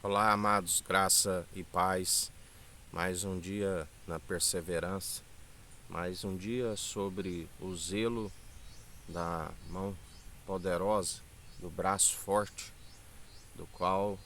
Olá, amados, graça e paz. Mais um dia na perseverança, mais um dia sobre o zelo da mão poderosa, do braço forte, do qual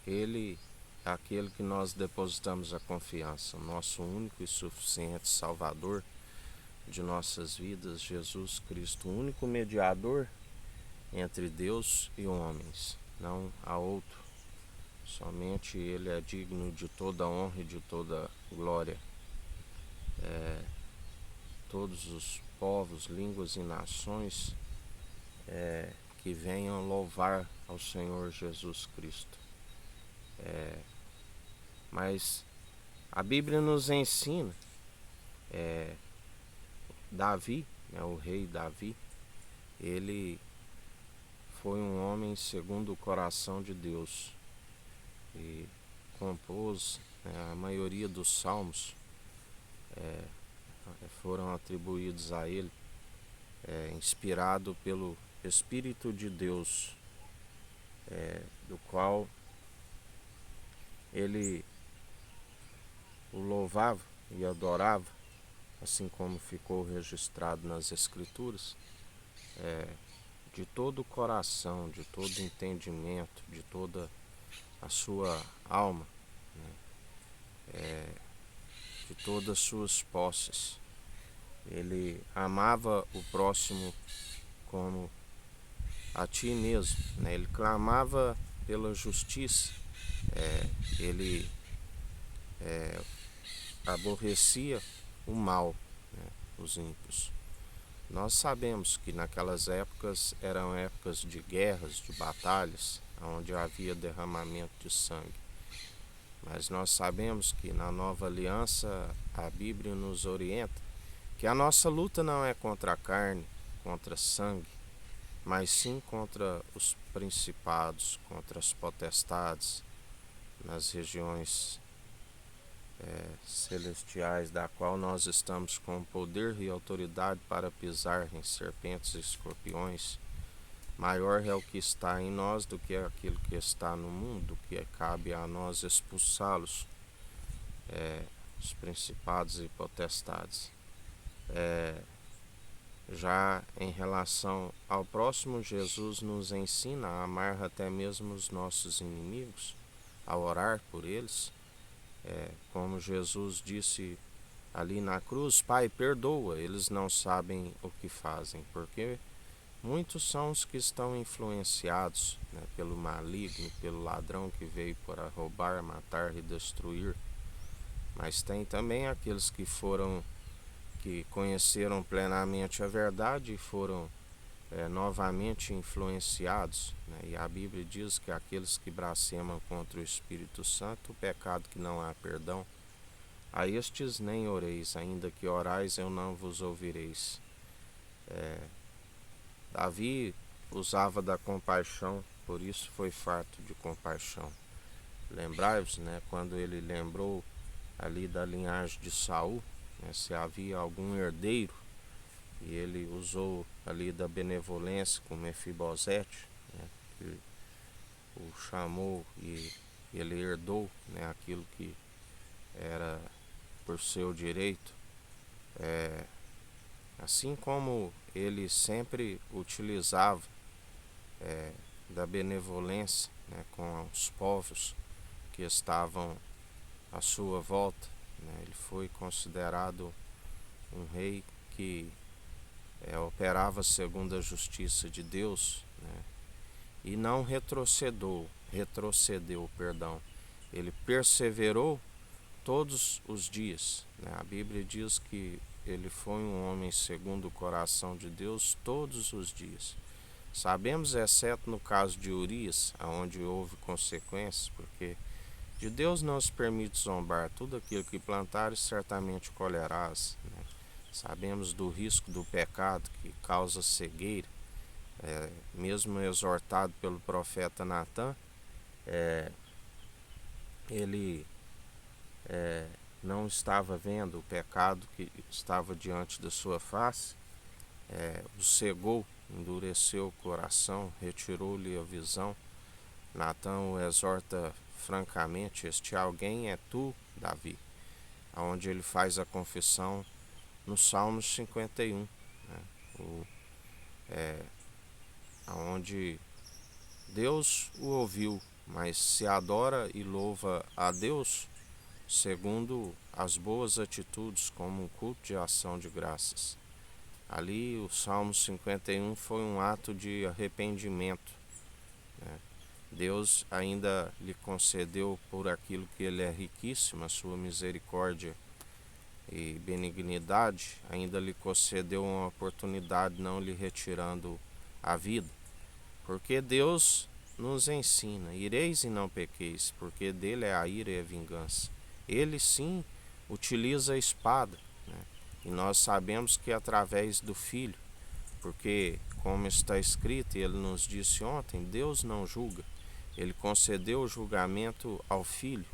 Ele é aquele que nós depositamos a confiança, o nosso único e suficiente Salvador de nossas vidas, Jesus Cristo, o único mediador entre Deus e homens, não há outro. Somente Ele é digno de toda honra e de toda glória. Todos os povos, línguas e nações que venham louvar ao Senhor Jesus Cristo. Mas a Bíblia nos ensina, Davi, o rei Davi, ele foi um homem segundo o coração de Deus e compôs a maioria dos salmos foram atribuídos a ele, inspirado pelo Espírito de Deus, do qual ele o louvava e adorava, assim como ficou registrado nas Escrituras, de todo o coração, de todo o entendimento, de toda a sua alma, de todas as suas posses. Ele amava o próximo como a ti mesmo, Ele clamava pela justiça, ele aborrecia o mal, os ímpios. Nós sabemos que naquelas épocas eram épocas de guerras, de batalhas, onde havia derramamento de sangue. Mas nós sabemos que na nova aliança a Bíblia nos orienta que a nossa luta não é contra a carne, contra sangue, mas sim contra os principados, contra as potestades nas regiões celestiais, da qual nós estamos com poder e autoridade para pisar em serpentes e escorpiões. Maior é o que está em nós do que aquilo que está no mundo, que cabe a nós expulsá-los, os principados e potestades. Já em relação ao próximo, Jesus nos ensina a amar até mesmo os nossos inimigos, a orar por eles, como Jesus disse ali na cruz: Pai, perdoa, eles não sabem o que fazem, porque muitos são os que estão influenciados, pelo maligno, pelo ladrão que veio para roubar, matar e destruir. Mas tem também aqueles que conheceram plenamente a verdade e foram novamente influenciados, e a Bíblia diz que aqueles que blasfemam contra o Espírito Santo, o pecado que não há perdão, a estes nem oreis, ainda que orais eu não vos ouvireis. Davi usava da compaixão, por isso foi farto de compaixão. Lembrai-vos, quando ele lembrou ali da linhagem de Saul, se havia algum herdeiro, e ele usou ali da benevolência com Mefibosete, que o chamou e ele herdou, aquilo que era por seu direito. Assim como ele sempre utilizava da benevolência, com os povos que estavam à sua volta, ele foi considerado um rei que operava segundo a justiça de Deus, e não retrocedeu, perdão. Ele perseverou todos os dias. A Bíblia diz que ele foi um homem segundo o coração de Deus todos os dias. Sabemos, exceto no caso de Urias, onde houve consequências, porque de Deus não se permite zombar. Tudo aquilo que plantares certamente colherás. Sabemos do risco do pecado que causa cegueira. Mesmo exortado pelo profeta Natã, ele não estava vendo o pecado que estava diante da sua face, o cegou, endureceu o coração, retirou-lhe a visão, Natã o exorta francamente: este alguém é tu, Davi, aonde ele faz a confissão no Salmos 51, né? Onde Deus o ouviu, mas se adora e louva a Deus segundo as boas atitudes, como um culto de ação de graças. Ali o Salmo 51 foi um ato de arrependimento, né? Deus ainda lhe concedeu, por aquilo que ele é riquíssimo, a sua misericórdia e benignidade, ainda lhe concedeu uma oportunidade, não lhe retirando a vida. Porque Deus nos ensina: ireis e não pequeis, porque dele é a ira e a vingança. Ele sim utiliza a espada, né? E nós sabemos que através do Filho, porque, como está escrito, e ele nos disse ontem, Deus não julga, ele concedeu o julgamento ao Filho.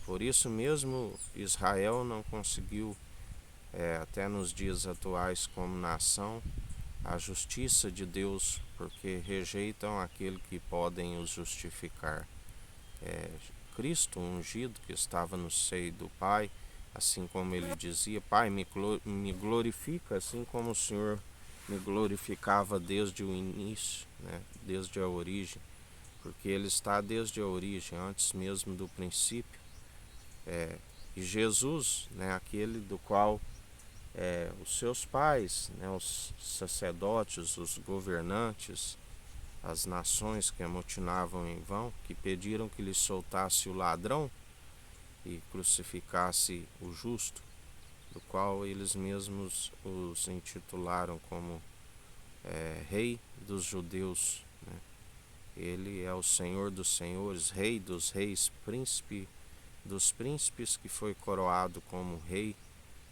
Por isso mesmo Israel não conseguiu, até nos dias atuais como nação, a justiça de Deus, porque rejeitam aquele que podem os justificar. Cristo ungido, que estava no seio do Pai, assim como ele dizia: Pai, me glorifica, assim como o Senhor me glorificava desde o início, né? Desde a origem, porque ele está desde a origem, antes mesmo do princípio. E Jesus, né, aquele do qual os seus pais, né, os sacerdotes, os governantes, as nações que amotinavam em vão, que pediram que lhe soltasse o ladrão e crucificasse o justo, do qual eles mesmos os intitularam como Rei dos Judeus, né? Ele é o Senhor dos Senhores, Rei dos Reis, Príncipe dos Príncipes, que foi coroado como Rei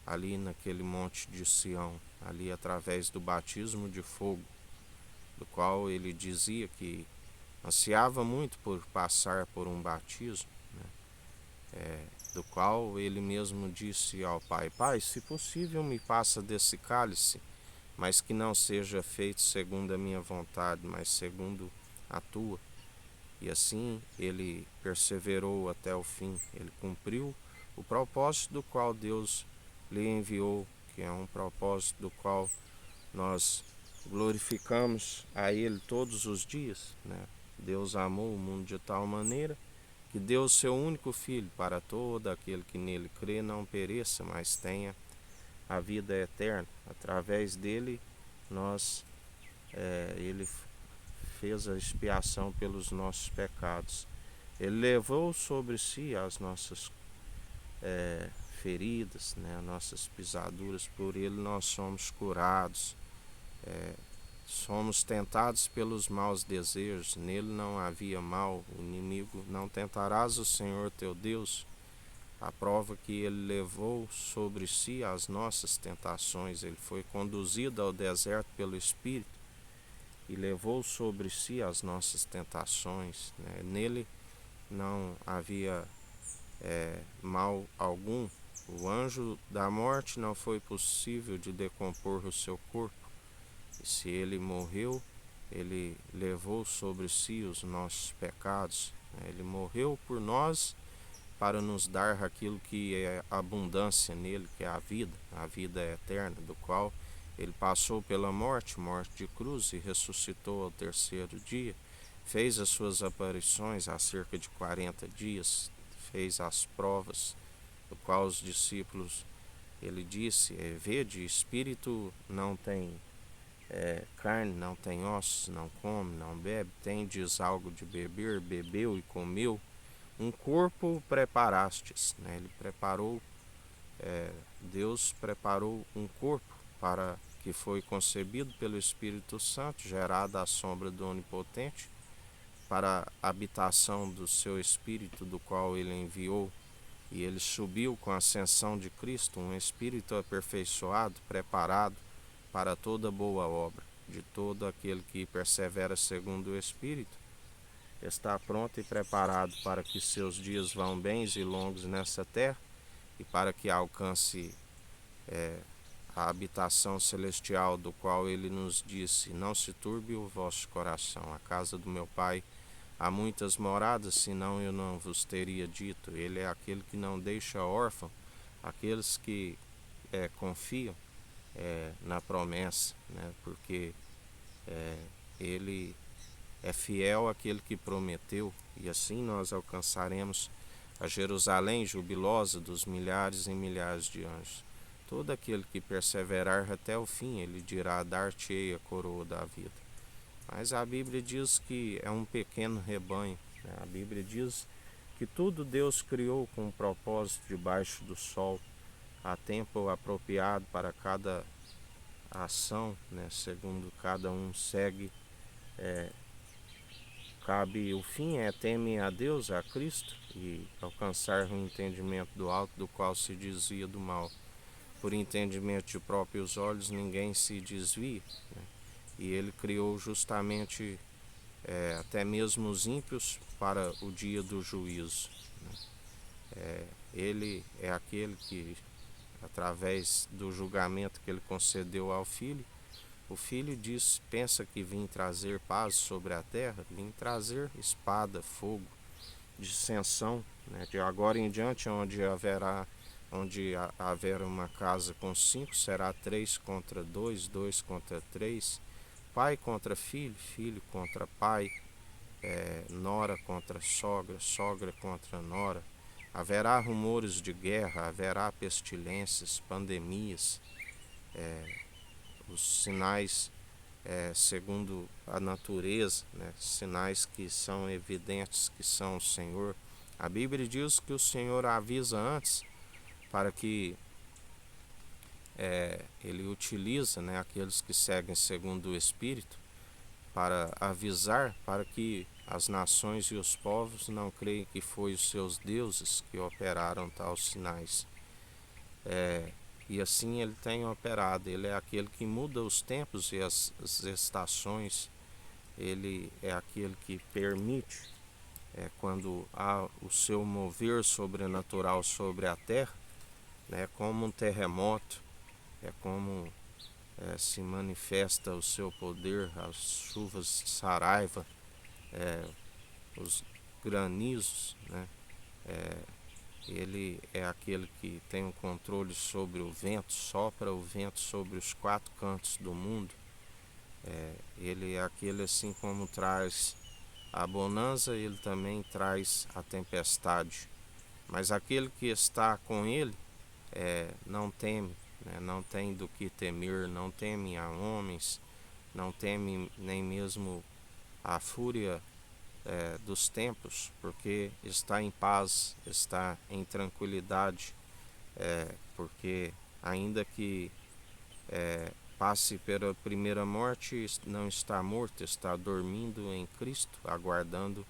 ali naquele monte de Sião, ali através do batismo de fogo, do qual ele dizia que ansiava muito por passar por um batismo, né? Do qual ele mesmo disse ao Pai: Pai, se possível me passa desse cálice, mas que não seja feito segundo a minha vontade, mas segundo a tua. E assim ele perseverou até o fim, ele cumpriu o propósito do qual Deus lhe enviou, que é um propósito do qual nós glorificamos a ele todos os dias, né? Deus amou o mundo de tal maneira que deu o seu único Filho, para todo aquele que nele crê não pereça, mas tenha a vida eterna. Através dele ele fez a expiação pelos nossos pecados. Ele levou sobre si as nossas feridas, né, as nossas pisaduras. Por ele nós somos curados. Somos tentados pelos maus desejos, nele não havia mal. O inimigo: não tentarás o Senhor teu Deus. A prova que ele levou sobre si as nossas tentações. Ele foi conduzido ao deserto pelo Espírito e levou sobre si as nossas tentações, né? Nele não havia mal algum. O anjo da morte não foi possível de decompor o seu corpo. E se ele morreu, ele levou sobre si os nossos pecados, né? Ele morreu por nós para nos dar aquilo que é abundância nele, que é a vida eterna, do qual ele passou pela morte de cruz, e ressuscitou ao terceiro dia, fez as suas aparições há cerca de 40 dias, fez as provas, do qual os discípulos, ele disse: vede, espírito não tem carne, não tem ossos, não come, não bebe, tendes algo de beber, bebeu e comeu. Um corpo preparastes, né? Ele preparou, Deus preparou um corpo para que foi concebido pelo Espírito Santo, gerado à sombra do Onipotente, para a habitação do seu Espírito, do qual ele enviou, e ele subiu com a ascensão de Cristo, um Espírito aperfeiçoado, preparado para toda boa obra. De todo aquele que persevera segundo o Espírito, está pronto e preparado para que seus dias vão bens e longos nessa terra, e para que alcance a habitação celestial, do qual ele nos disse: não se turbe o vosso coração, a casa do meu Pai há muitas moradas, senão eu não vos teria dito. Ele é aquele que não deixa órfão aqueles que confiam na promessa, né? Porque ele é fiel àquele que prometeu, e assim nós alcançaremos a Jerusalém jubilosa dos milhares e milhares de anjos. Todo aquele que perseverar até o fim, ele dirá: dar-te-ei a coroa da vida. Mas a Bíblia diz que é um pequeno rebanho, né? A Bíblia diz que tudo Deus criou com um propósito debaixo do sol. Há tempo apropriado para cada ação, né? Segundo cada um segue. Cabe o fim teme a Deus, a Cristo, e alcançar o entendimento do alto, do qual se desvia do mal. Por entendimento de próprios olhos ninguém se desvia, né? E ele criou justamente até mesmo os ímpios para o dia do juízo, né? Ele é aquele que, através do julgamento que ele concedeu ao Filho, o Filho pensa que vim trazer paz sobre a terra, vim trazer espada, fogo, dissensão, né? De agora em diante, onde haver uma casa com 5, será 3 contra 2, 2 contra 3, pai contra filho, filho contra pai, nora contra sogra, sogra contra nora. Haverá rumores de guerra, haverá pestilências, pandemias, os sinais segundo a natureza, né? Sinais que são evidentes que são o Senhor. A Bíblia diz que o Senhor avisa antes para que ele utiliza, né, aqueles que seguem segundo o Espírito para avisar, para que as nações e os povos não creem que foi os seus deuses que operaram tais sinais. E assim ele tem operado. Ele é aquele que muda os tempos e as estações. Ele é aquele que permite, quando há o seu mover sobrenatural sobre a terra, né, como um terremoto, como se manifesta o seu poder, as chuvas de saraiva, os granizos, né? Ele é aquele que tem o controle sobre o vento, sopra o vento sobre os 4 cantos do mundo. Ele é aquele, assim como traz a bonança, ele também traz a tempestade. Mas aquele que está com ele não teme, né? Não tem do que temer, não teme a homens, não teme nem mesmo a fúria dos tempos, porque está em paz, está em tranquilidade, porque ainda que passe pela primeira morte, não está morto, está dormindo em Cristo, aguardando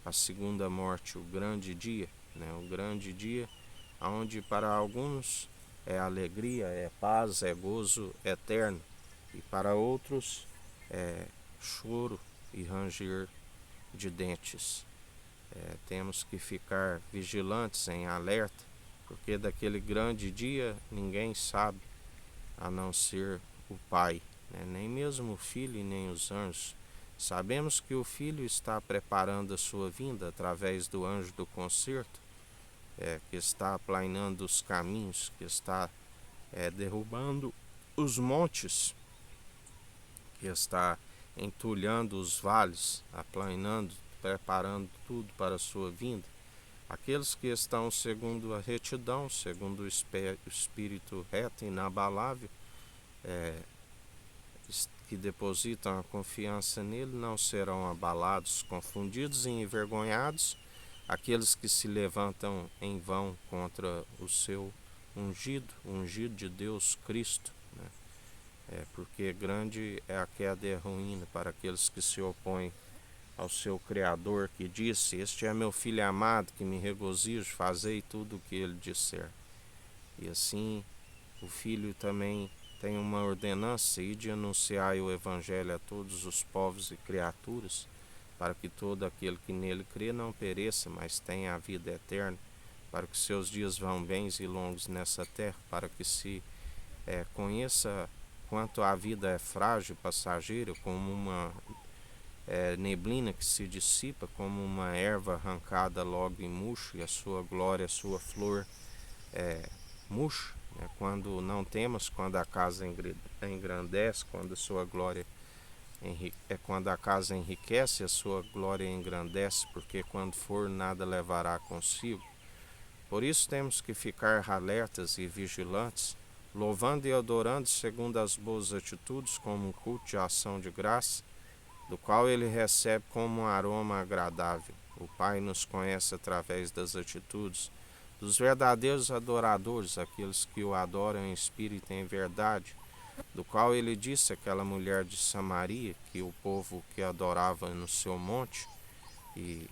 a segunda morte, o grande dia, né? O grande dia onde para alguns é alegria, é paz, é gozo eterno, e para outros é choro e ranger de dentes. Temos que ficar vigilantes, em alerta, porque daquele grande dia ninguém sabe, a não ser o Pai, né? Nem mesmo o Filho e nem os anjos. Sabemos que o Filho está preparando a sua vinda através do anjo do concerto, que está aplainando os caminhos, que está derrubando os montes, que está entulhando os vales, aplainando, preparando tudo para a sua vinda. Aqueles que estão segundo a retidão, segundo o espírito reto e inabalável, que depositam a confiança nele, não serão abalados, confundidos e envergonhados aqueles que se levantam em vão contra o seu ungido de Deus, Cristo, né? Porque grande é a queda e a ruína para aqueles que se opõem ao seu Criador, que disse: este é meu filho amado, que me regozijo, fazei tudo o que ele disser. E assim o Filho também tem uma ordenança, e de anunciar o Evangelho a todos os povos e criaturas, para que todo aquele que nele crê não pereça, mas tenha a vida eterna, para que seus dias vão bens e longos nessa terra, para que se conheça quanto a vida é frágil, passageira, como uma neblina que se dissipa como uma erva arrancada logo em murcho, e a sua glória, a sua flor murcha, né? Quando não temos, quando a casa engrandece, quando a sua glória quando a casa enriquece, a sua glória engrandece, porque quando for, nada levará consigo. Por isso temos que ficar alertas e vigilantes, louvando e adorando segundo as boas atitudes, como um culto de ação de graça, do qual ele recebe como um aroma agradável. O Pai nos conhece através das atitudes dos verdadeiros adoradores, aqueles que o adoram em espírito e em verdade, do qual ele disse àquela mulher de Samaria, que o povo que adorava no seu monte, e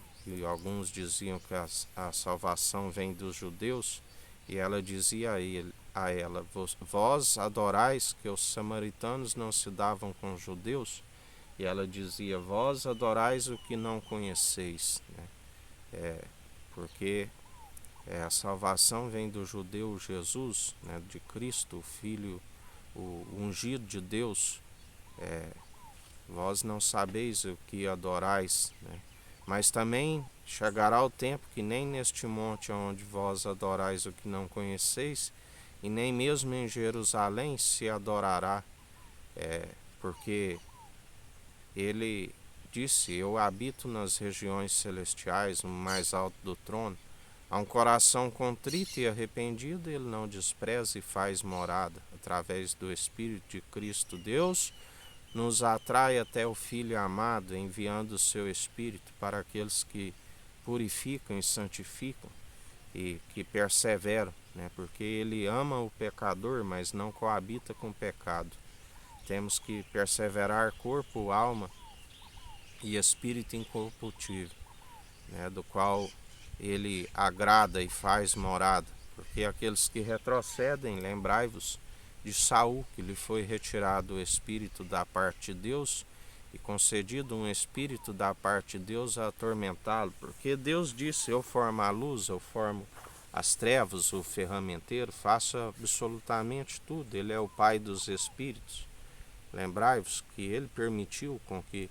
alguns diziam que a salvação vem dos judeus, e ela dizia a ela, vós adorais que os samaritanos não se davam com os judeus? E ela dizia, vós adorais o que não conheceis, né? Porque a salvação vem do judeu Jesus, né, de Cristo, o Filho, o ungido de Deus. Vós não sabeis o que adorais, né? Mas também chegará o tempo que nem neste monte onde vós adorais o que não conheceis, e nem mesmo em Jerusalém se adorará, porque ele disse, eu habito nas regiões celestiais, no mais alto do trono. Há um coração contrito e arrependido, ele não despreza e faz morada. Através do Espírito de Cristo, Deus nos atrai até o Filho amado, enviando o seu Espírito para aqueles que purificam e santificam e que perseveram, né? Porque ele ama o pecador, mas não coabita com o pecado. Temos que perseverar corpo, alma e espírito incorruptível, né? Do qual ele agrada e faz morada. Porque aqueles que retrocedem, lembrai-vos de Saul, que lhe foi retirado o espírito da parte de Deus e concedido um espírito da parte de Deus a atormentá-lo, porque Deus disse, eu formo a luz, eu formo as trevas, o ferramenteiro, faço absolutamente tudo, ele é o Pai dos espíritos. Lembrai-vos que ele permitiu com que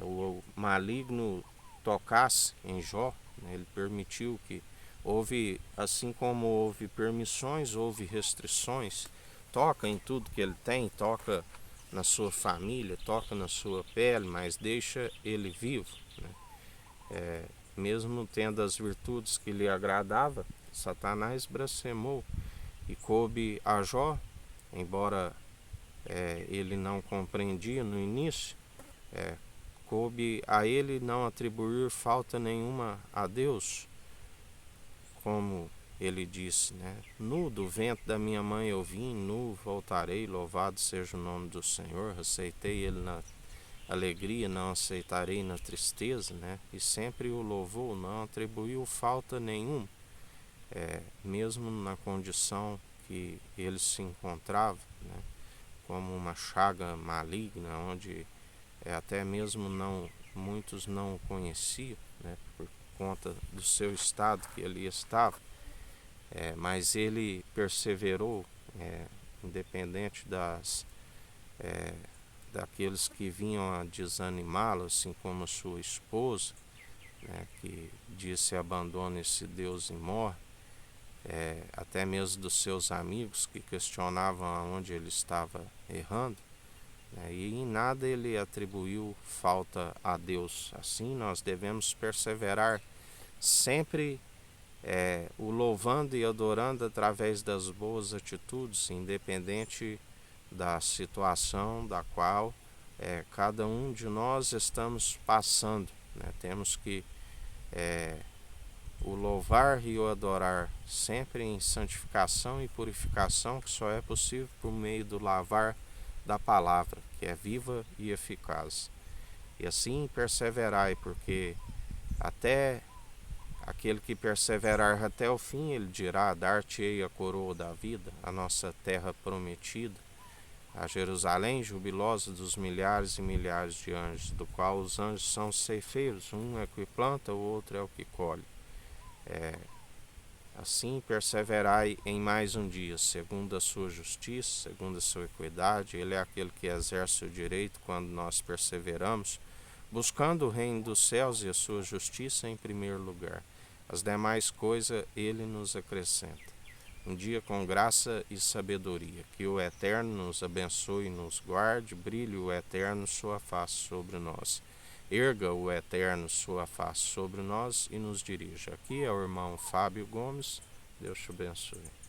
o maligno tocasse em Jó, né? Ele permitiu que houve, assim como houve permissões, houve restrições. Toca em tudo que ele tem, toca na sua família, toca na sua pele, mas deixa ele vivo, né? Mesmo tendo as virtudes que lhe agradava, Satanás blasfemou e coube a Jó, embora ele não compreendia no início, coube a ele não atribuir falta nenhuma a Deus, como ele disse, né? Nu do ventre da minha mãe eu vim, nu voltarei, louvado seja o nome do Senhor. Aceitei ele na alegria, não aceitarei na tristeza, né? E sempre o louvou, não atribuiu falta nenhuma, mesmo na condição que ele se encontrava, né? Como uma chaga maligna, onde até mesmo muitos não o conheciam, né? Por conta do seu estado que ele estava, mas ele perseverou, independente daqueles que vinham a desanimá-lo, assim como a sua esposa, né, que disse abandona esse Deus e morre, até mesmo dos seus amigos que questionavam aonde ele estava errando, né, e em nada ele atribuiu falta a Deus. Assim nós devemos perseverar sempre o louvando e adorando através das boas atitudes, independente da situação da qual cada um de nós estamos passando, né? Temos que o louvar e o adorar sempre em santificação e purificação, que só é possível por meio do lavar da palavra, que é viva e eficaz. E assim perseverai, porque até aquele que perseverar até o fim, ele dirá, dar-te-ei a coroa da vida, a nossa terra prometida, a Jerusalém jubilosa dos milhares e milhares de anjos, do qual os anjos são ceifeiros, um é o que planta, o outro é o que colhe. Assim, perseverai em mais um dia, segundo a sua justiça, segundo a sua equidade. Ele é aquele que exerce o direito quando nós perseveramos, buscando o reino dos céus e a sua justiça em primeiro lugar. As demais coisas ele nos acrescenta. Um dia com graça e sabedoria. Que o Eterno nos abençoe e nos guarde, brilhe o Eterno sua face sobre nós. Erga o Eterno sua face sobre nós e nos dirija. Aqui é o irmão Fábio Gomes. Deus te abençoe.